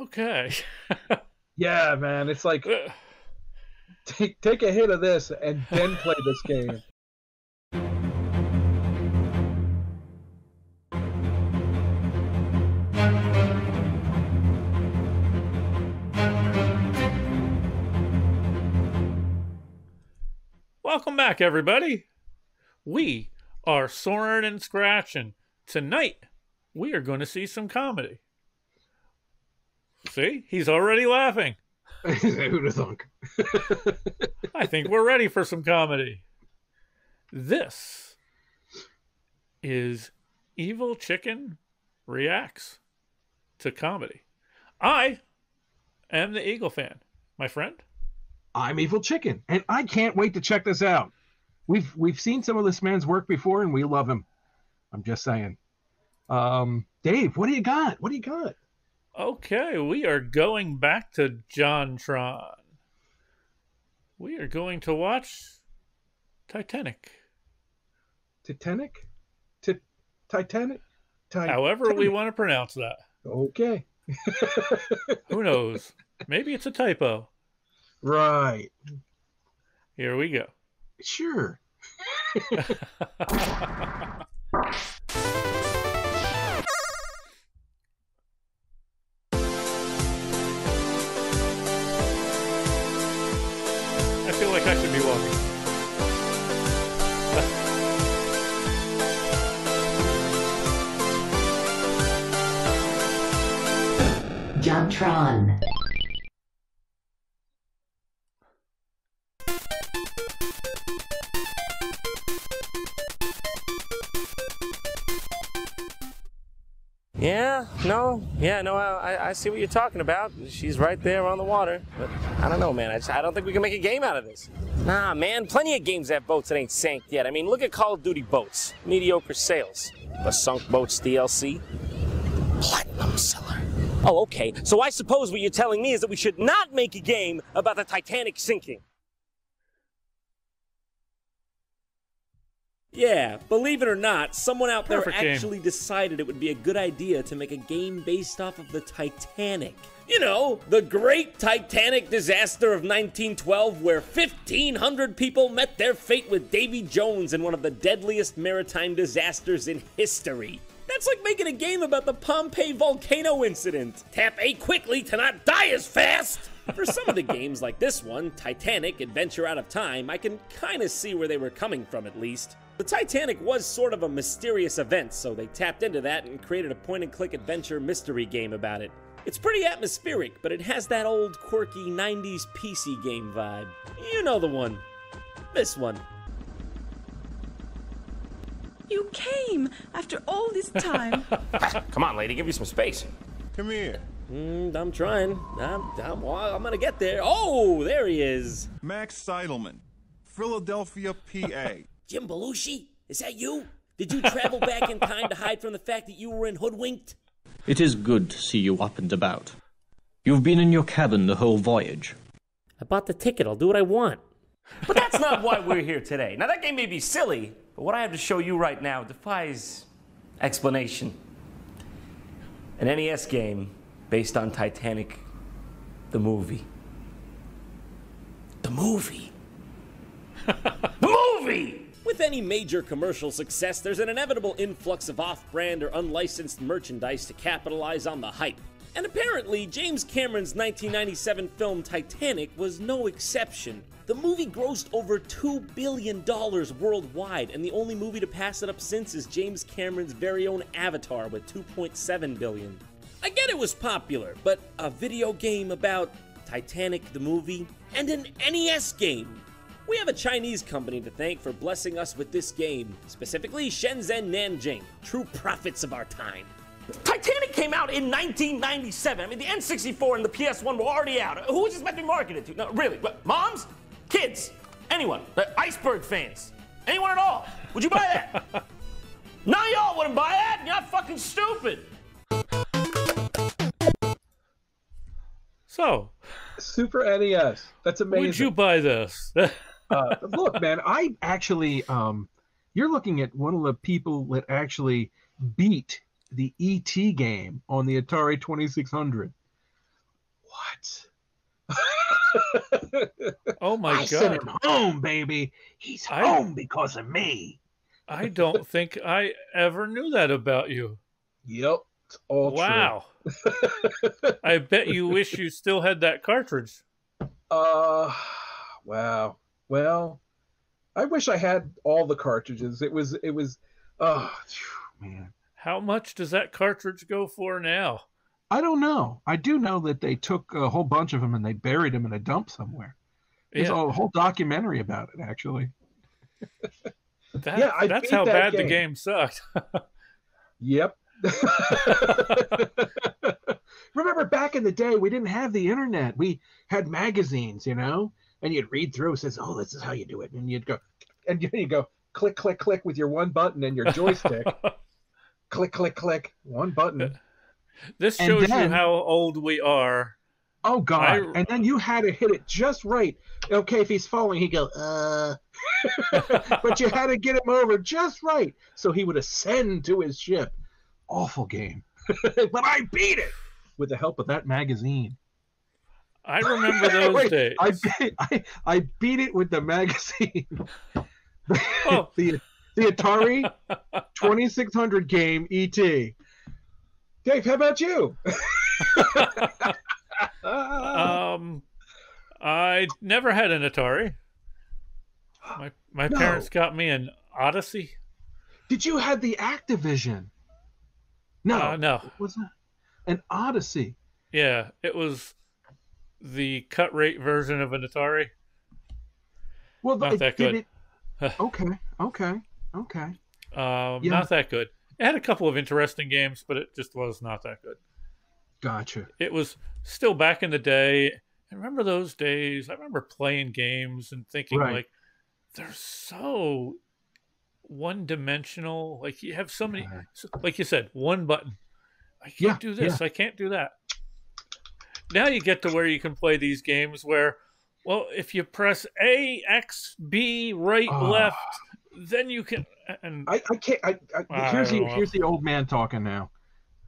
Okay. Yeah, man. It's like take a hit of this and then play this game. Welcome back, everybody. We are Soarin Scratchin. Tonight, we are going to see some comedy. See? He's already laughing. Who'd have thunk? I think we're ready for some comedy. This is Evil Chicken Reacts to Comedy. I am the Eagle fan. My friend? I'm Evil Chicken, and I can't wait to check this out. We've seen some of this man's work before, and we love him. I'm just saying. Dave, what do you got? What do you got? Okay, we are going back to JonTron. We are going to watch Titanic. Titanic? Titanic? However we want to pronounce that. Okay. Who knows? Maybe it's a typo. Right. Here we go. Sure. I feel like I should be walking. JonTron. I see what you're talking about. She's right there on the water. But I don't know, man. I don't think we can make a game out of this. Nah, man. Plenty of games have boats that ain't sank yet. I mean, look at Call of Duty boats. Mediocre sales. The Sunk Boats DLC. Platinum seller. Oh, okay. So I suppose what you're telling me is that we should not make a game about the Titanic sinking. Yeah, believe it or not, someone out there actually decided it would be a good idea to make a game based off of the Titanic. You know, the great Titanic disaster of 1912 where 1,500 people met their fate with Davy Jones in one of the deadliest maritime disasters in history. That's like making a game about the Pompeii volcano incident. Tap A quickly to not die as fast! For some of the games like this one, Titanic, Adventure Out of Time, I can kinda see where they were coming from at least. The Titanic was sort of a mysterious event, so they tapped into that and created a point-and-click adventure mystery game about it. It's pretty atmospheric, but it has that old, quirky 90s PC game vibe. You know the one. This one. You came after all this time. Come on, lady, give me some space. Come here. I'm trying. I'm gonna get there. Oh, there he is. Max Seidelman, Philadelphia, PA. Jim Belushi? Is that you? Did you travel back in time to hide from the fact that you were in Hoodwinked? It is good to see you up and about. You've been in your cabin the whole voyage. I bought the ticket. I'll do what I want. But that's not why we're here today. Now, that game may be silly, but what I have to show you right now defies explanation. An NES game based on Titanic, the movie. The movie? The movie! With any major commercial success, there's an inevitable influx of off-brand or unlicensed merchandise to capitalize on the hype. And apparently, James Cameron's 1997 film Titanic was no exception. The movie grossed over $2 billion worldwide, and the only movie to pass it up since is James Cameron's very own Avatar with $2.7 billion. I get it was popular, but a video game about Titanic the movie and an NES game? We have a Chinese company to thank for blessing us with this game, specifically Shenzhen Nanjing, true prophets of our time. Titanic came out in 1997. I mean, the N64 and the PS1 were already out. Who was this meant to be marketed to? No, really, what, moms? Kids? Anyone? Iceberg fans? Anyone at all? Would you buy that? None of y'all wouldn't buy that. You're not fucking stupid. So, Super NES. That's amazing. would you buy this? Look, man, I actually, you're looking at one of the people that actually beat the E.T. game on the Atari 2600. Oh my I sent God. him home, baby. He's home because of me. I don't think I ever knew that about you. Yep, it's all Wow. I bet you wish you still had that cartridge. true. Wow. Well, I wish I had all the cartridges. It was, oh, man. How much does that cartridge go for now? I don't know. I do know that they took a whole bunch of them and they buried them in a dump somewhere. There's a whole documentary about it, actually. That's how bad the game sucked. Yep. Remember back in the day, we didn't have the internet. We had magazines, you know, and you'd read through. It says, "Oh, this is how you do it," and you'd go, and you go click, click, click with your one button and your joystick. Click, click, click, one button. This shows you how old we are. Oh God! And then you had to hit it just right. Okay, if he's falling, he'd go, but you had to get him over just right so he would ascend to his ship. Awful game, but I beat it with the help of that magazine. I remember those days. I beat it with the magazine. The Atari 2600 game ET. Dave, how about you? I never had an Atari. My parents got me an Odyssey. Did you have the Activision? No. No. What was that? An Odyssey. Yeah, it was the cut rate version of an Atari. Well, not that good. Okay. Not that good. It had a couple of interesting games, but it just was not that good. Gotcha. It was still back in the day. I remember those days. I remember playing games and thinking, like, they're so one-dimensional. Like, you have so many, like you said, one button. I can't do this. I can't do that. Now you get to where you can play these games where, well, if you press A, X, B, right, left, then you can. And I can't. Here's the old man talking now.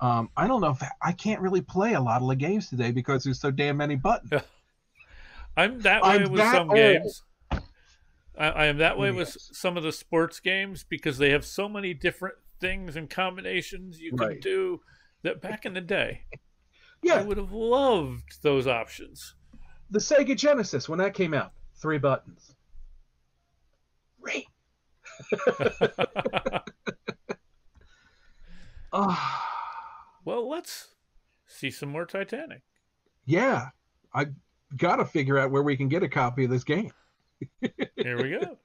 I don't know if I can't really play a lot of the games today because there's so damn many buttons. I'm that way with some games. I am that way with some of the sports games because they have so many different things and combinations you can do that back in the day, I would have loved those options. The Sega Genesis, when that came out, 3 buttons. Right. Well, let's see some more Titanic. Yeah, I got to figure out where we can get a copy of this game. Here we go.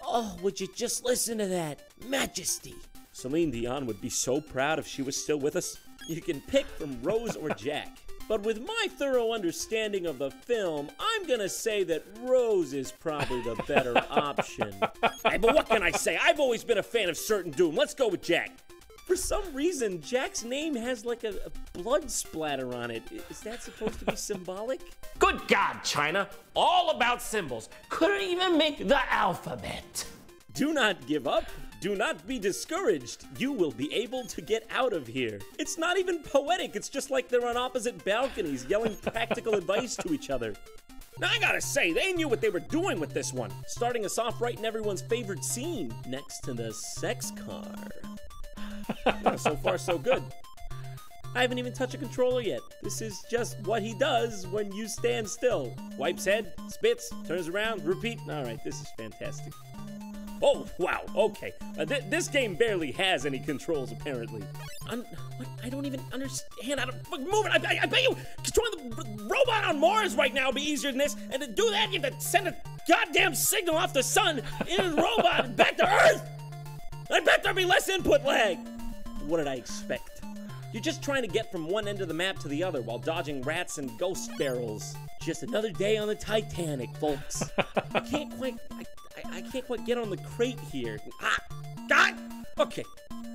Oh, would you just listen to that? Majesty. Celine Dion would be so proud if she was still with us. You can pick from Rose or Jack. But with my thorough understanding of the film, I'm gonna say that Rose is probably the better option. Hey, but what can I say? I've always been a fan of Certain Doom. Let's go with Jack. For some reason, Jack's name has like a blood splatter on it. Is that supposed to be symbolic? Good God, China. All about symbols. Couldn't even make the alphabet. Do not give up. Do not be discouraged. You will be able to get out of here. It's not even poetic. It's just like they're on opposite balconies yelling practical advice to each other. Now, I gotta say, they knew what they were doing with this one. Starting us off right in everyone's favorite scene, next to the sex car. Yeah, so far, so good. I haven't even touched a controller yet. This is just what he does when you stand still. Wipes head, spits, turns around, repeat. All right, this is fantastic. Oh, wow, okay. This game barely has any controls, apparently. I don't even understand how to move it. I bet you controlling the robot on Mars right now would be easier than this. And to do that, you have to send a goddamn signal off the sun into the robot and back to Earth. I bet there'd be less input lag. What did I expect? You're just trying to get from one end of the map to the other while dodging rats and ghost barrels. Just another day on the Titanic, folks. I can't quite get on the crate here. Okay,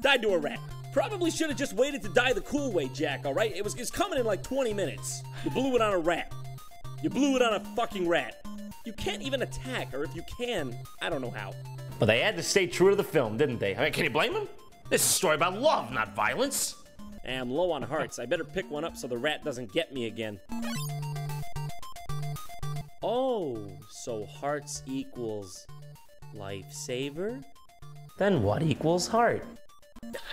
died to a rat. Probably should have just waited to die the cool way, Jack, all right? It's coming in like 20 minutes. You blew it on a rat. You blew it on a fucking rat. You can't even attack, or if you can, I don't know how. But they had to stay true to the film, didn't they? I mean, can you blame them? This is a story about love, not violence. Hey, I'm low on hearts. I better pick one up so the rat doesn't get me again. Oh, so hearts equals lifesaver? Then what equals heart?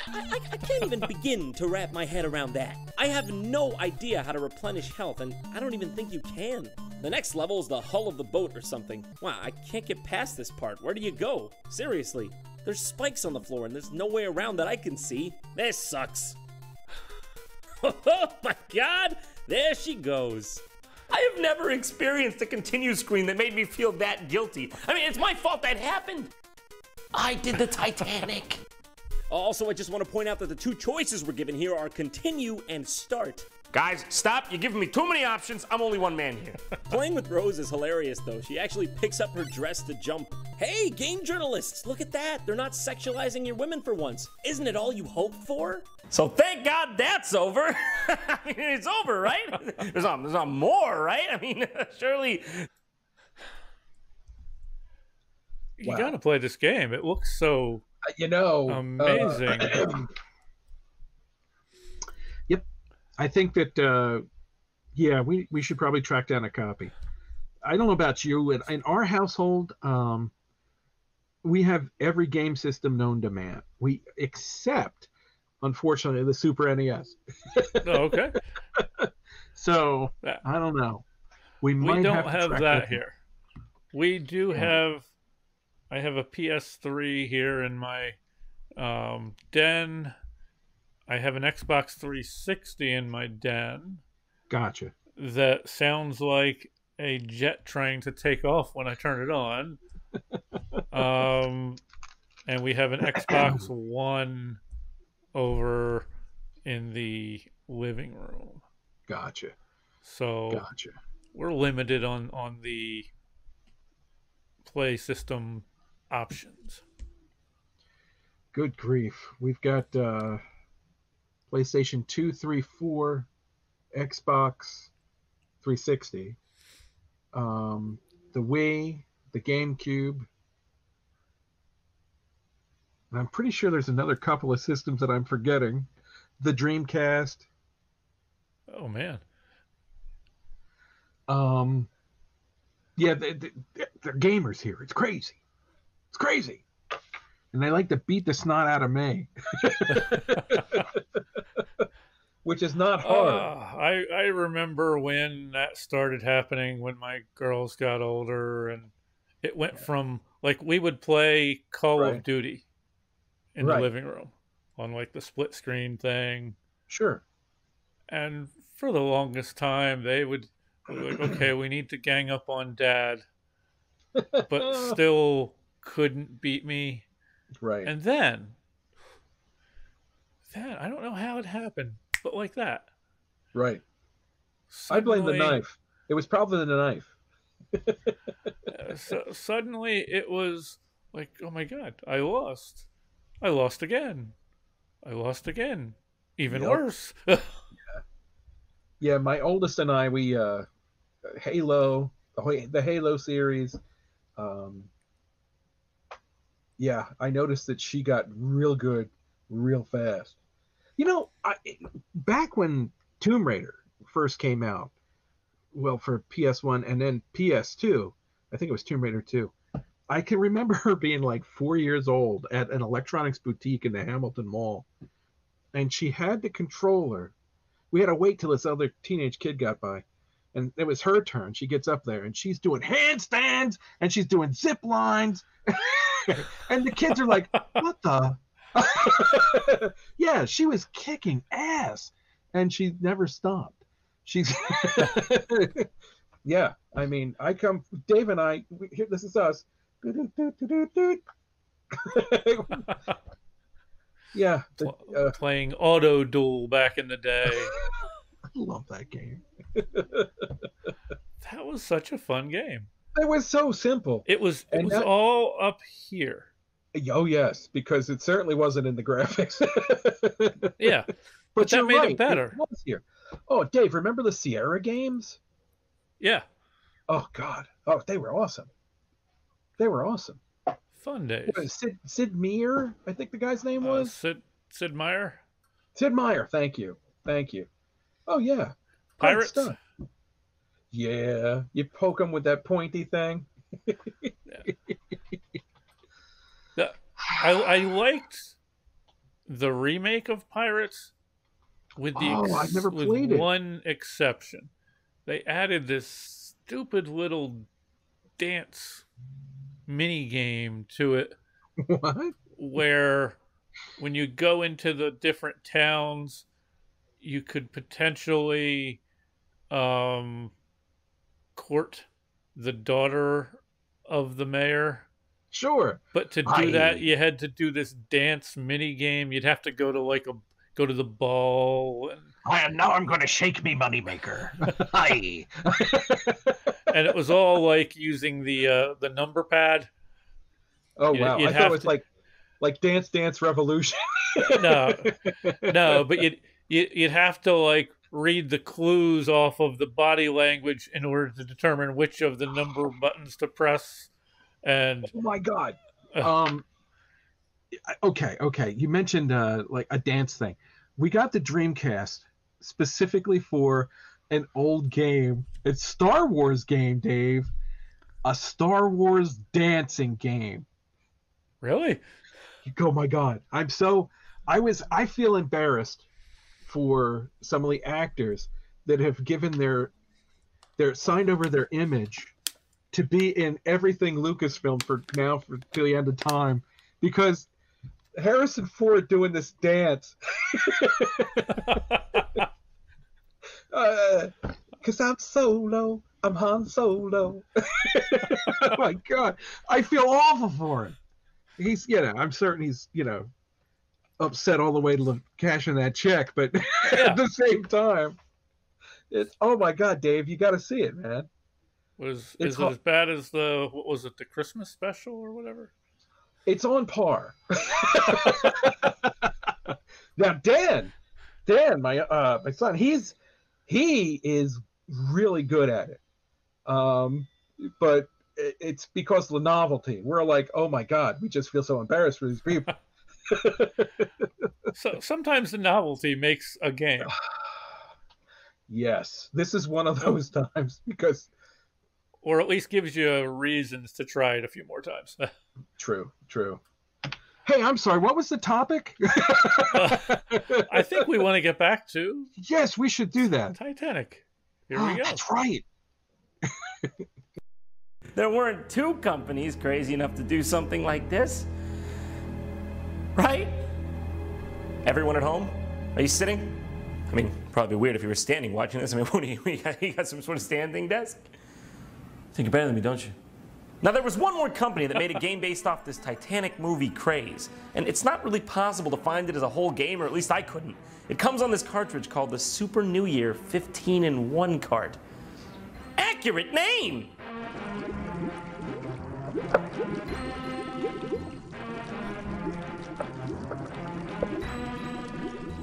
I can't even begin to wrap my head around that. I have no idea how to replenish health, and I don't even think you can. The next level is the hull of the boat or something. Wow, I can't get past this part. Where do you go? Seriously. There's spikes on the floor, and there's no way around that I can see. This sucks. Oh my god! There she goes. I have never experienced a continue screen that made me feel that guilty. I mean, it's my fault that happened. I did the Titanic. Also, I just want to point out that the two choices we're given here are continue and start. Guys, stop. You're giving me too many options. I'm only one man here. Playing with Rose is hilarious, though. She actually picks up her dress to jump. Hey, game journalists, look at that. They're not sexualizing your women for once. Isn't it all you hoped for? So thank God that's over. I mean, it's over, right? There's not more, right? I mean, surely. You got to play this game. It looks so amazing. Yep. I think that, we should probably track down a copy. I don't know about you. In our household, we have every game system known to man. Except, unfortunately, the Super NES. Oh, okay. So, I don't know. We don't have that here. We do have... I have a PS3 here in my den. I have an Xbox 360 in my den. Gotcha. That sounds like a jet trying to take off when I turn it on. And we have an Xbox One over in the living room. Gotcha. So we're limited on the play system options. Good grief. We've got PlayStation 2, 3, 4, Xbox 360, the Wii, the GameCube. And I'm pretty sure there's another couple of systems that I'm forgetting. The Dreamcast. Oh, man. Yeah, they're gamers here. It's crazy. It's crazy. And they like to beat the snot out of me. Which is not hard. I remember when that started happening when my girls got older, and it went from, like, we would play Call of Duty in the living room on, like, the split screen thing. Sure. And for the longest time, they would be like, okay, we need to gang up on Dad, but still couldn't beat me. Right. And then I don't know how it happened, but like that. Right. Suddenly, I blame the knife. It was probably the knife. So suddenly it was like, oh my God, I lost. I lost again. I lost again. Even worse. Yeah, my oldest and I, we Halo, the Halo series. Yeah, I noticed that she got real good real fast. You know, back when Tomb Raider first came out, well, for PS1 and then PS2, I think it was Tomb Raider 2, I can remember her being like 4 years old at an electronics boutique in the Hamilton Mall. And she had the controller. We had to wait till this other teenage kid got by. And it was her turn. She gets up there and she's doing handstands and she's doing zip lines. And the kids are like, what the? Yeah, she was kicking ass. And she never stopped. She's yeah, I mean, Dave and I, here, this is us. Yeah. Playing Auto Duel back in the day. I love that game. That was such a fun game. It was so simple. It was all up here. Oh, yes, because it certainly wasn't in the graphics. Yeah. But that made it better. It was here. Oh, Dave, remember the Sierra games? Yeah. Oh, God. Oh, they were awesome. They were awesome. Fun days. Sid Meier, I think the guy's name was. Sid Meier. Sid Meier. Thank you. Oh yeah. Pirates. Stuff. Yeah, you poke him with that pointy thing. I liked the remake of Pirates with I've never played it. One exception. They added this stupid little dance mini game to it. What? Where when you go into the different towns, you could potentially court the daughter of the mayor. Sure. But to do that, you had to do this dance mini game. You'd have to go to go to the ball. And I'm going to shake me moneymaker. Hi. And it was all like using the number pad. Oh wow! I thought it was like Dance Dance Revolution. No, but you'd have to like read the clues off of the body language in order to determine which of the number buttons to press. And oh my god! Okay. You mentioned like a dance thing. We got the Dreamcast specifically for an old game. It's Star Wars game, Dave. A Star Wars dancing game. Really? Oh my god! I feel embarrassed for some of the actors that have given their signed over their image to be in everything Lucasfilm for till the end of time, because Harrison Ford doing this dance. Because I'm Solo. I'm Han Solo. Oh my god. I feel awful for him. He's, I'm certain he's, upset all the way to cashing that check, but at the same time, it's, oh my god, Dave, you got to see it, man. Is it as bad as the Christmas special or whatever? It's on par. Now, Dan, my son, he is really good at it. But it's because of the novelty. We're like, oh my god, we just feel so embarrassed for these people. So sometimes the novelty makes a game. Yes, this is one of those times, because, or at least gives you reasons to try it a few more times. True. Hey, I'm sorry, what was the topic? I think we want to get back to... Yes, we should do that. Titanic. Here we go. That's right. There weren't two companies crazy enough to do something like this. Right? Everyone at home? Are you sitting? I mean, probably weird if you were standing watching this. I mean, what do you got some sort of standing desk? Think you're better than me, don't you? Now, there was one more company that made a game based off this Titanic movie craze, and it's not really possible to find it as a whole game, or at least I couldn't. It comes on this cartridge called the Super New Year 15-in-1 cart. Accurate name!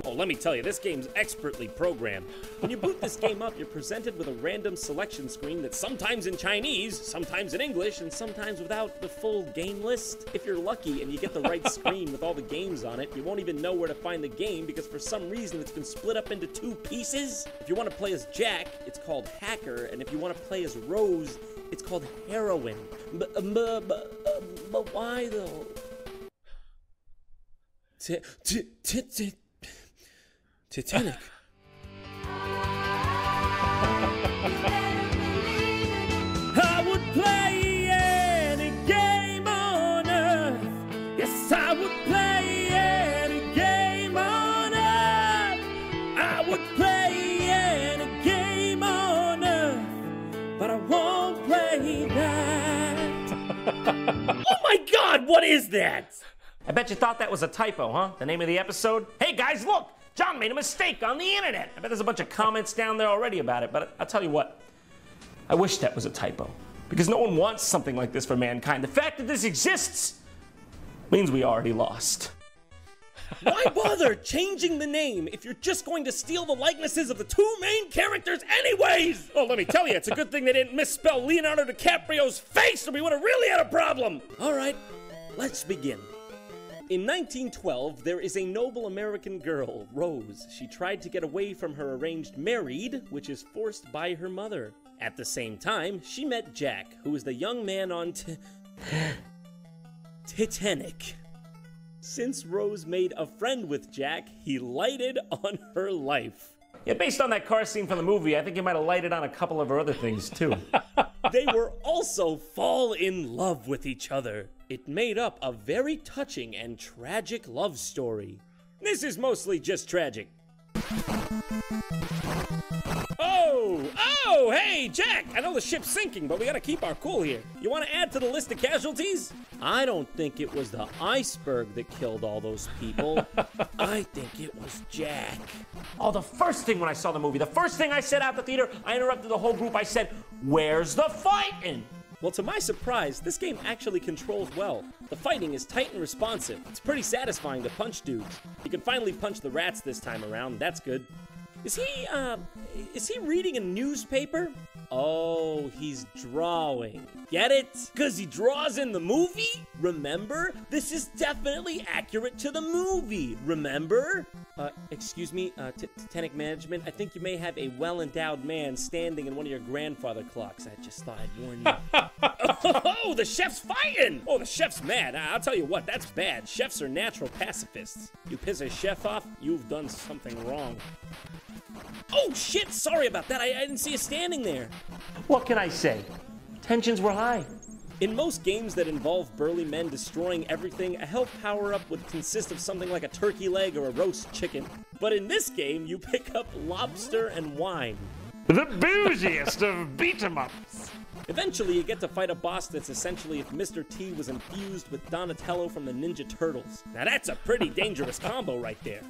Oh, let me tell you, this game's expertly programmed. When you boot this game up, you're presented with a random selection screen that's sometimes in Chinese, sometimes in English, and sometimes without the full game list. If you're lucky and you get the right screen with all the games on it, you won't even know where to find the game because for some reason it's been split up into two pieces. If you want to play as Jack, it's called Hacker, and if you want to play as Rose, it's called Heroine. But why though? Titanic. I would play any game on earth. Yes, I would play any game on earth. I would play any game on earth, but I won't play that. Oh my God, what is that? I bet you thought that was a typo, huh? The name of the episode? Hey guys, look! John made a mistake on the internet. I bet there's a bunch of comments down there already about it, but I'll tell you what. I wish that was a typo, because no one wants something like this for mankind. The fact that this exists means we already lost. Why bother changing the name if you're just going to steal the likenesses of the two main characters anyways? Oh, let me tell you, it's a good thing they didn't misspell Leonardo DiCaprio's face or we would have really had a problem. All right, let's begin. In 1912, there is a noble American girl, Rose. She tried to get away from her arranged married, which is forced by her mother. At the same time, she met Jack, who was the young man on Titanic. Since Rose made a friend with Jack, he lighted on her life. Yeah, based on that car scene from the movie, I think he might have lighted on a couple of her other things, too. They were also fall in love with each other. It made up a very touching and tragic love story. This is mostly just tragic. Oh, hey, Jack! I know the ship's sinking, but we gotta keep our cool here. You wanna add to the list of casualties? I don't think it was the iceberg that killed all those people. I think it was Jack. Oh, the first thing when I saw the movie, the first thing I said out the theater, I interrupted the whole group, I said, "Where's the fighting?" Well, to my surprise, this game actually controls well. The fighting is tight and responsive. It's pretty satisfying to punch dudes. You can finally punch the rats this time around, that's good. Is he reading a newspaper? Oh, he's drawing. Get it? Because he draws in the movie? Remember? This is definitely accurate to the movie. Remember? Excuse me, Titanic management, I think you may have a well-endowed man standing in one of your grandfather clocks. I just thought I'd warn you. Oh, the chef's fighting! Oh, the chef's mad. I'll tell you what, that's bad. Chefs are natural pacifists. You piss a chef off, you've done something wrong. Oh, shit, sorry about that. I didn't see you standing there. What can I say? Tensions were high. In most games that involve burly men destroying everything, a health power-up would consist of something like a turkey leg or a roast chicken. But in this game, you pick up lobster and wine. The bougiest of beat-em-ups. Eventually, you get to fight a boss that's essentially if Mr. T was infused with Donatello from the Ninja Turtles. Now that's a pretty dangerous combo right there.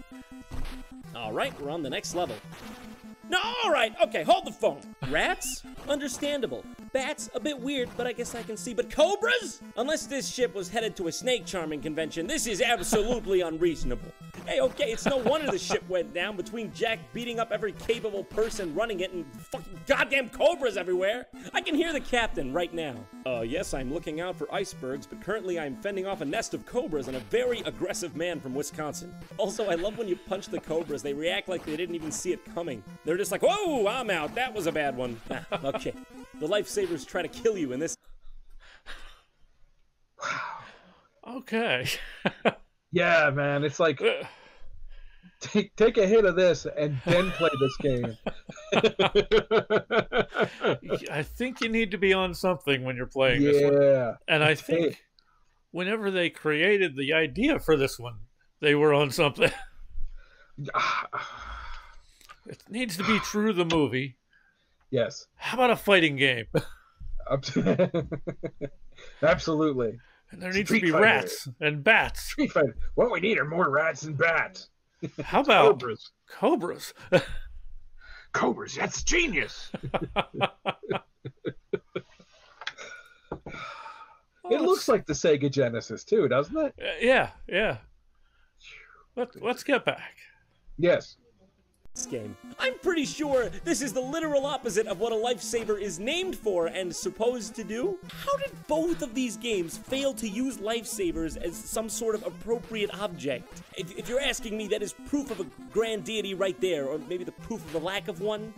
Alright, we're on the next level. No, alright, okay, hold the phone. Rats? Understandable. Bats? A bit weird, but I guess I can see. But cobras? Unless this ship was headed to a snake charming convention, this is absolutely unreasonable. Hey, okay, it's no wonder the ship went down between Jack beating up every capable person running it and fucking goddamn cobras everywhere. I can hear the captain right now. Yes, I'm looking out for icebergs, but currently I'm fending off a nest of cobras and a very aggressive man from Wisconsin. Also, I love when you punch the cobras, they react like they didn't even see it coming. They're just like, whoa, I'm out, that was a bad one. Okay, the lifesavers try to kill you in this. Okay. Yeah, man, it's like take a hit of this and then play this game. I think you need to be on something when you're playing this one. Yeah. And I think whenever they created the idea for this one, they were on something. It needs to be true to the movie. Yes. How about a fighting game? Absolutely. And there needs to be rats and bats. Street Fighter. What we need are more rats and bats. How about cobras? Cobras. Cobras, that's genius. It looks like the Sega Genesis too, doesn't it? Yeah, yeah. Let's get back. Yes. Game. I'm pretty sure this is the literal opposite of what a lifesaver is named for and supposed to do. How did both of these games fail to use lifesavers as some sort of appropriate object? If you're asking me, that is proof of a grand deity right there, or maybe the proof of the lack of one.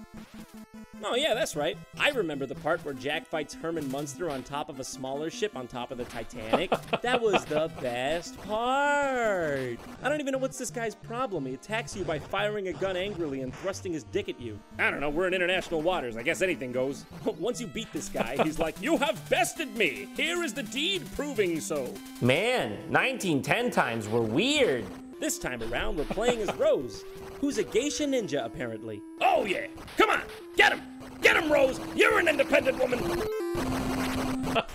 Oh yeah, that's right. I remember the part where Jack fights Herman Munster on top of a smaller ship on top of the Titanic. That was the best part. I don't even know what's this guy's problem. He attacks you by firing a gun angrily and thrusting his dick at you. I don't know, we're in international waters. I guess anything goes. Once you beat this guy, he's like, "You have bested me. Here is the deed proving so." Man, 1910 times were weird. This time around, we're playing as Rose, who's a geisha ninja, apparently. Oh yeah, come on, get him! Get him, Rose! You're an independent woman!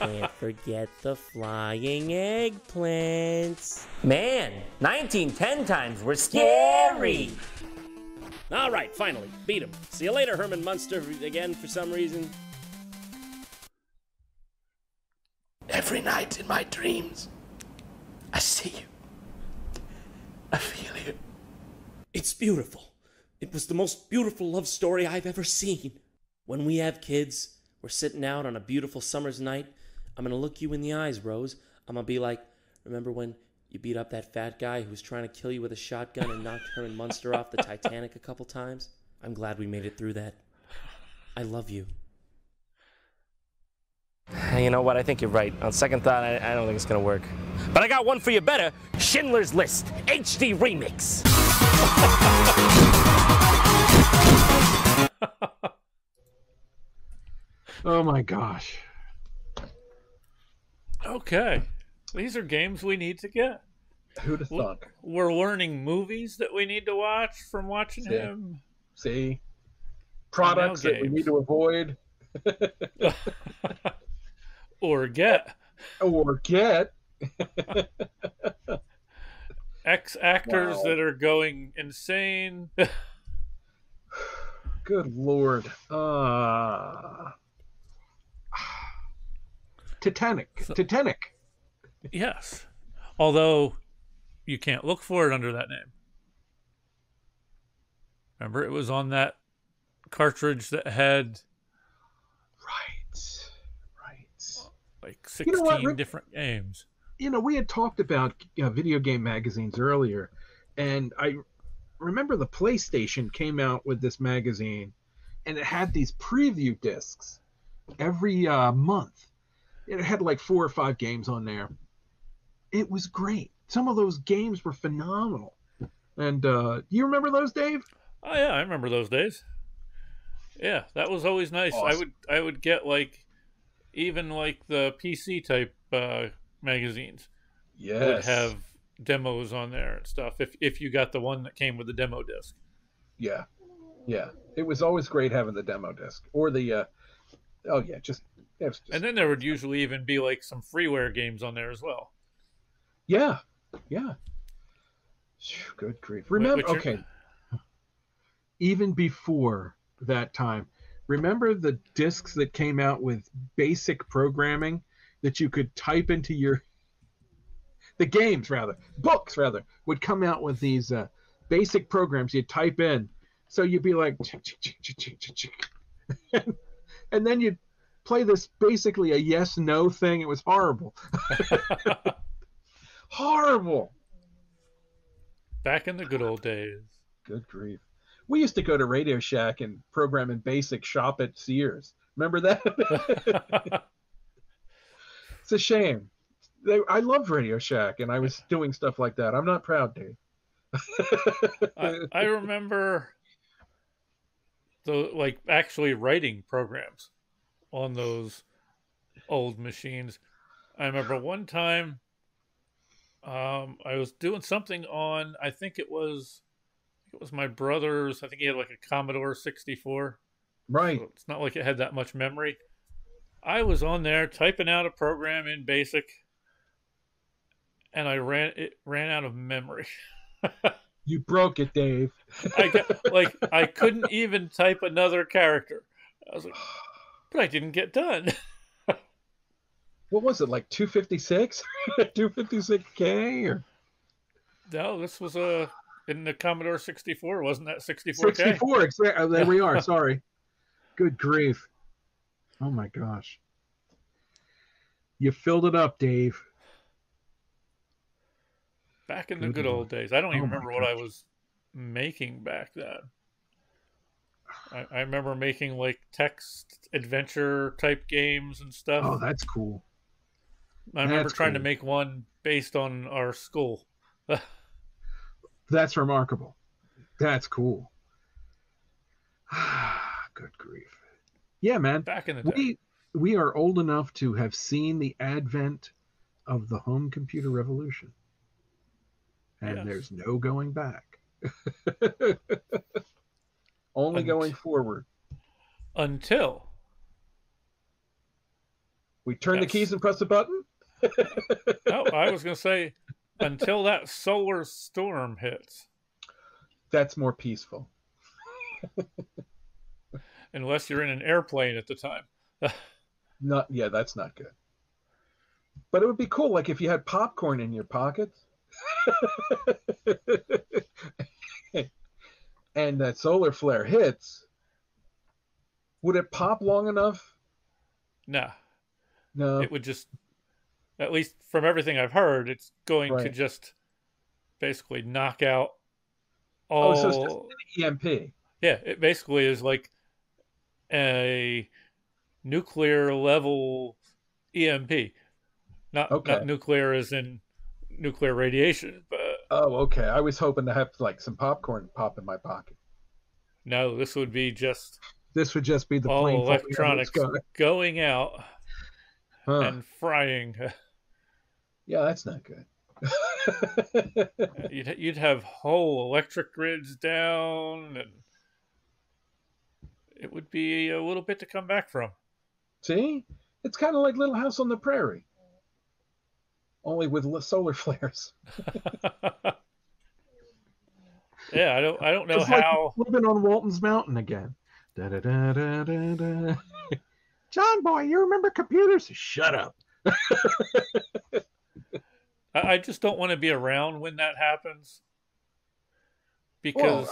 Can't forget the flying eggplants. Man, 1910 times were scary. All right, finally, beat him. See you later, Herman Munster, again for some reason. Every night in my dreams, I see you. I feel you. It's beautiful. It was the most beautiful love story I've ever seen. When we have kids, we're sitting out on a beautiful summer's night, I'm gonna look you in the eyes, Rose. I'm gonna be like, Remember when you beat up that fat guy who was trying to kill you with a shotgun and knocked Herman Munster off the Titanic a couple times? I'm glad we made it through that. I love you. You know what? I think you're right. On second thought, I don't think it's going to work. But I got one for you better. Schindler's List HD Remix. Oh my gosh. Okay. These are games we need to get. Who'd have thunk? We're learning movies that we need to watch from watching him. See? Products that we need to avoid. Or get. Ex-actors that are going insane. Good Lord. Titanic. Yes. Although you can't look for it under that name. Remember, it was on that cartridge that had like 16 different games. You know, we had talked about video game magazines earlier, and I remember the PlayStation came out with this magazine, and it had these preview discs every month. It had like 4 or 5 games on there. It was great. Some of those games were phenomenal. And you remember those, Dave? Oh yeah, I remember those days. Yeah, that was always nice. Awesome. I would get like even like the PC type magazines. Yes. Would have demos on there and stuff if you got the one that came with the demo disc. Yeah. Yeah. It was always great having the demo disc or the just and then there would usually even be like some freeware games on there as well. Yeah. Yeah. Good grief. Remember, okay. Even before that time, remember the discs that came out with basic programming that you could type into books would come out with these basic programs you'd type in. So you'd be like, and then you'd play this basically a yes-no thing. It was horrible. Horrible. Back in the good old days. Good grief. We used to go to Radio Shack and program in BASIC shop at Sears. Remember that? It's a shame. I loved Radio Shack, and I was doing stuff like that. I'm not proud, Dave. I remember actually writing programs on those old machines. I remember one time I was doing something on, I think it was my brother's. I think he had like a Commodore 64. Right. So it's not like it had that much memory. I was on there typing out a program in BASIC, and it ran out of memory. You broke it, Dave. I couldn't even type another character. I was like, but I didn't get done. What was it, like 256? 256K? Or? No, this was in the Commodore 64. Wasn't that 64K? 64, exactly. There we are. Sorry. Good grief. Oh, my gosh. You filled it up, Dave. Back in the good old days. I don't even remember what I was making back then. I remember making like text adventure type games and stuff. Oh, that's cool. I remember trying to make one based on our school. That's remarkable. That's cool. Good grief. Yeah, man. Back in the day. We are old enough to have seen the advent of the home computer revolution. And there's no going back. Only going forward. Until we turn the keys and press the button? No, I was going to say until that solar storm hits. That's more peaceful. Unless you're in an airplane at the time. That's not good. But it would be cool, like if you had popcorn in your pockets. And that solar flare hits, would it pop long enough? No. It would just at least from everything I've heard, it's going to just basically knock out all. Oh, so it's just an EMP. Yeah, it basically is like a nuclear level EMP. Not nuclear as in nuclear radiation, but okay. I was hoping to have like some popcorn pop in my pocket. No, this would just be the all plane electronics going out and frying. Yeah, that's not good. You'd have whole electric grids down, and it would be a little bit to come back from. See, it's kind of like Little House on the Prairie, only with solar flares. Yeah, I don't know it's how. Like living on Walton's Mountain again. Da, da, da, da, da, da. John boy, you remember computers? Shut up. I just don't want to be around when that happens, because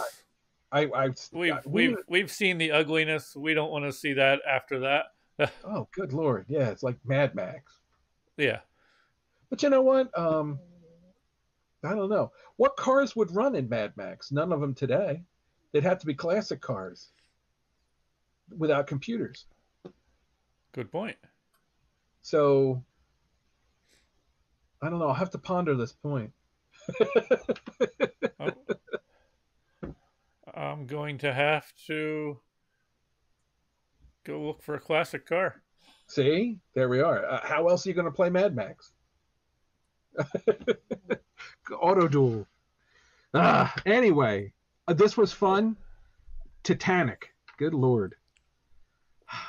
we've seen the ugliness. We don't want to see that after that. Oh, good Lord. Yeah, it's like Mad Max. Yeah. But you know what? I don't know. What cars would run in Mad Max? None of them today. They'd have to be classic cars without computers. Good point. So, I don't know. I'll have to ponder this point. I'm going to have to go look for a classic car. See? There we are. How else are you going to play Mad Max? Auto duel. Anyway, this was fun. Titanic. Good Lord.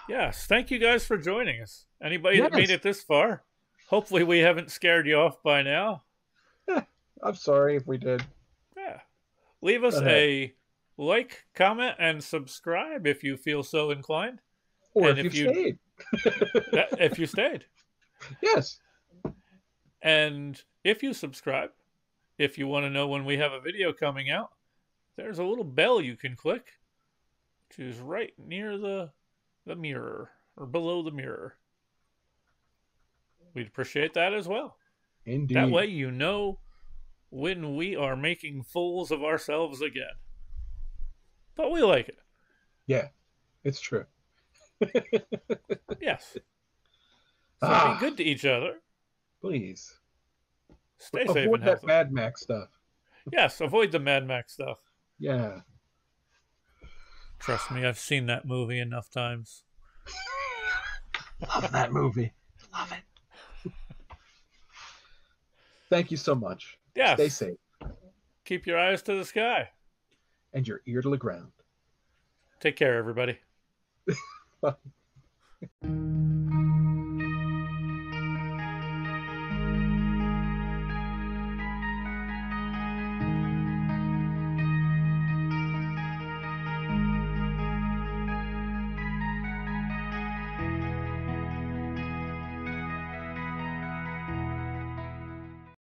Yes. Thank you guys for joining us. Anybody that made it this far, hopefully we haven't scared you off by now. I'm sorry if we did. Yeah. Leave us a like, comment, and subscribe if you feel so inclined. Or and if you stayed. If you stayed. Yes. And if you subscribe, if you want to know when we have a video coming out, there's a little bell you can click, which is right near the mirror, or below the mirror. We'd appreciate that as well. Indeed. That way you know when we are making fools of ourselves again. But we like it. Yeah, it's true. Yes. So be good to each other. Please. Stay safe and avoid healthy. that Mad Max stuff. Yes, avoid the Mad Max stuff. Yeah. Trust me, I've seen that movie enough times. Love that movie. Love it. Thank you so much. Yes. Stay safe. Keep your eyes to the sky. And your ear to the ground. Take care, everybody. Bye.